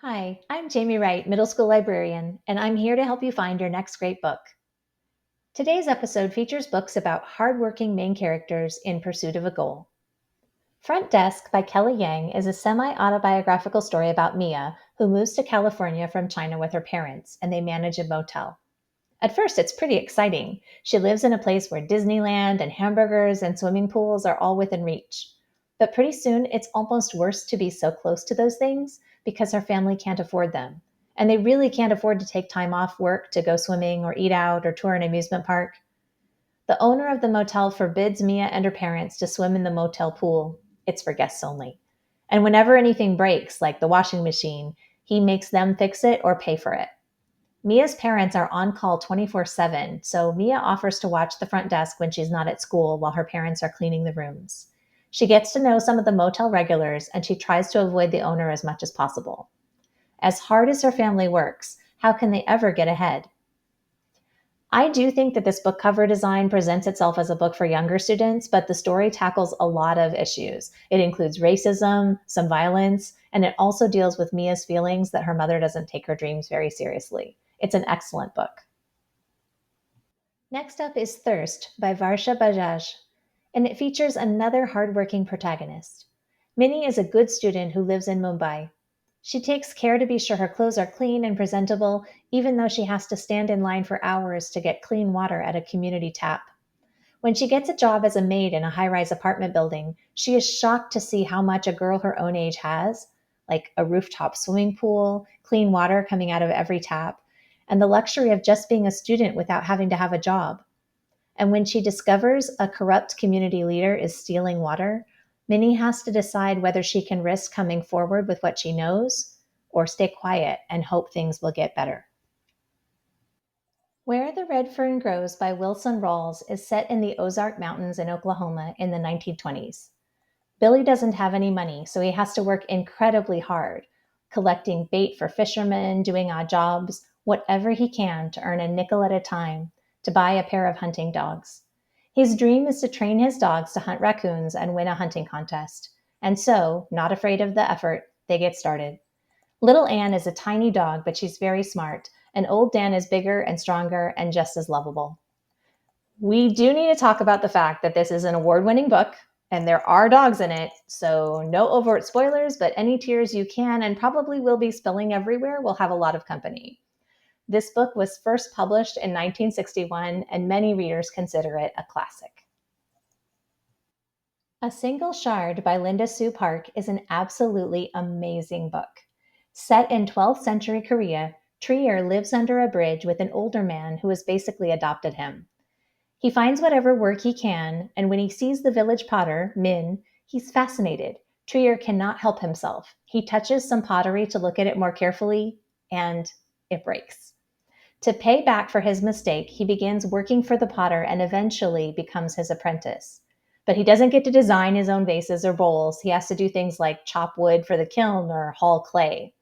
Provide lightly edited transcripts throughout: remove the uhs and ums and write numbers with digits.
Hi, I'm Jamie Wright, middle school librarian, and I'm here to help you find your next great book. Today's episode features books about hardworking main characters in pursuit of a goal. Front Desk by Kelly Yang is a semi autobiographical story about Mia, who moves to California from China with her parents, and they manage a motel. At first, it's pretty exciting. She lives in a place where Disneyland and hamburgers and swimming pools are all within reach. But pretty soon, it's almost worse to be so close to those things because her family can't afford them. And they really can't afford to take time off work to go swimming or eat out or tour an amusement park. The owner of the motel forbids Mia and her parents to swim in the motel pool. It's for guests only. And whenever anything breaks, like the washing machine, he makes them fix it or pay for it. Mia's parents are on call 24/7, so Mia offers to watch the front desk when she's not at school while her parents are cleaning the rooms. She gets to know some of the motel regulars and she tries to avoid the owner as much as possible. As hard as her family works, how can they ever get ahead? I do think that this book cover design presents itself as a book for younger students, but the story tackles a lot of issues. It includes racism, some violence, and it also deals with Mia's feelings that her mother doesn't take her dreams very seriously. It's an excellent book. Next up is Thirst by Varsha Bajaj, and it features another hardworking protagonist. Minnie is a good student who lives in Mumbai. She takes care to be sure her clothes are clean and presentable, even though she has to stand in line for hours to get clean water at a community tap. When she gets a job as a maid in a high rise apartment building, she is shocked to see how much a girl her own age has, like a rooftop swimming pool, clean water coming out of every tap, and the luxury of just being a student without having to have a job. And when she discovers a corrupt community leader is stealing water, Minnie has to decide whether she can risk coming forward with what she knows or stay quiet and hope things will get better. Where the Red Fern Grows by Wilson Rawls is set in the Ozark Mountains in Oklahoma in the 1920s. Billy doesn't have any money, so he has to work incredibly hard, collecting bait for fishermen, doing odd jobs, whatever he can to earn a nickel at a time to buy a pair of hunting dogs. His dream is to train his dogs to hunt raccoons and win a hunting contest. And so, not afraid of the effort, they get started. Little Anne is a tiny dog, but she's very smart, and Old Dan is bigger and stronger and just as lovable. We do need to talk about the fact that this is an award winning book and there are dogs in it, so no overt spoilers, but any tears you can and probably will be spilling everywhere will have a lot of company. This book was first published in 1961, and many readers consider it a classic. A Single Shard by Linda Sue Park is an absolutely amazing book. Set in 12th century Korea, Trier lives under a bridge with an older man who has basically adopted him. He finds whatever work he can, and when he sees the village potter, Min, he's fascinated. Trier cannot help himself. He touches some pottery to look at it more carefully, and it breaks. To pay back for his mistake, he begins working for the potter and eventually becomes his apprentice. But he doesn't get to design his own vases or bowls. He has to do things like chop wood for the kiln or haul clay.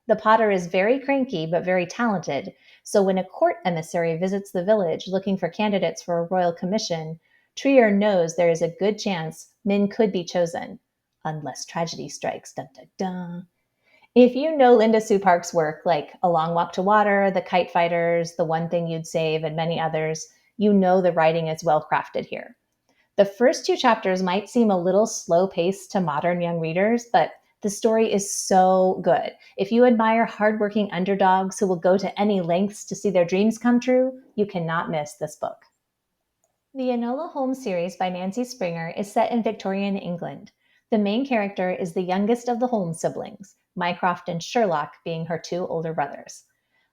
The potter is very cranky but very talented, so when a court emissary visits the village looking for candidates for a royal commission, Trier knows there is a good chance Min could be chosen, unless tragedy strikes. Dun, dun, dun. If you know Linda Sue Park's work, like A Long Walk to Water, The Kite Fighters, The One Thing You'd Save, and many others, you know the writing is well crafted here. The first two chapters might seem a little slow paced to modern young readers, but the story is so good. If you admire hardworking underdogs who will go to any lengths to see their dreams come true, you cannot miss this book. The Enola Holmes series by Nancy Springer is set in Victorian England. The main character is the youngest of the Holmes siblings, Mycroft and Sherlock being her two older brothers.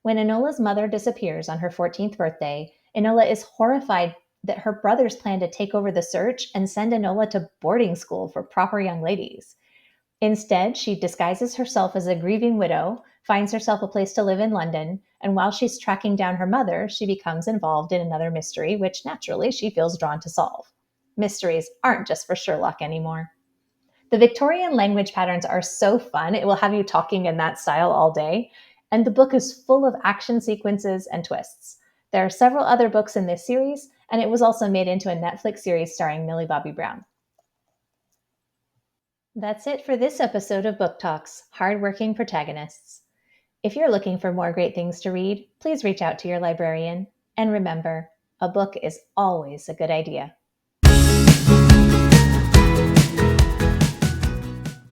When Enola's mother disappears on her 14th birthday, Enola is horrified that her brothers plan to take over the search and send Enola to boarding school for proper young ladies. Instead, she disguises herself as a grieving widow, finds herself a place to live in London, and while she's tracking down her mother, she becomes involved in another mystery, which naturally she feels drawn to solve. Mysteries aren't just for Sherlock anymore. The Victorian language patterns are so fun, it will have you talking in that style all day, and the book is full of action sequences and twists. There are several other books in this series, and it was also made into a Netflix series starring Millie Bobby Brown. That's it for this episode of Book Talks, Hardworking Protagonists. If you're looking for more great things to read, please reach out to your librarian. And remember, a book is always a good idea.